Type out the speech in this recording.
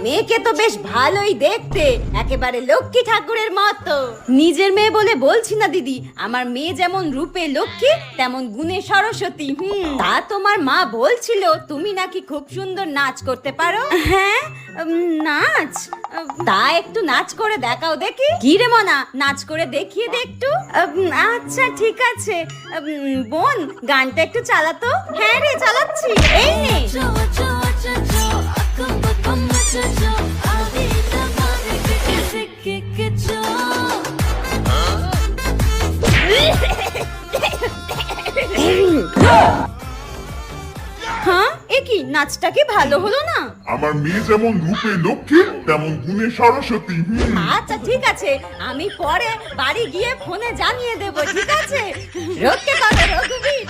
মেয়েকে তো বেশ ভালোই দেখতে, একেবারে লক্ষ্মী ঠাকুরের মতো। নিজের মেয়ে বলে বলছি না দিদি, আমার মেয়ে যেমন রূপে লক্ষ্মী তেমন গুণে সরস্বতী। তা তোমার মা বলছিল তুমি নাকি খুব সুন্দর নাচ করতে পারো। হ্যাঁ, নাচ? তা একটু নাচ করে দেখাও দেখি। কি রে মনা, নাচ করে দেখিয়ে দে একটু। আচ্ছা ঠিক আছে বোন, গানটা একটু চালাতো। হ্যাঁ রে চালাচ্ছি, এই নে। হ্যাঁ, এ কি নাচটা কি ভালো হলো না? আমার মেয়ে যেমন রূপে লক্ষ্মী তেমন গুণে সরস্বতী। আচ্ছা ঠিক আছে, আমি পরে বাড়ি গিয়ে ফোনে জানিয়ে দেবো, ঠিক আছে? রক্ষে করো রঘুবীর।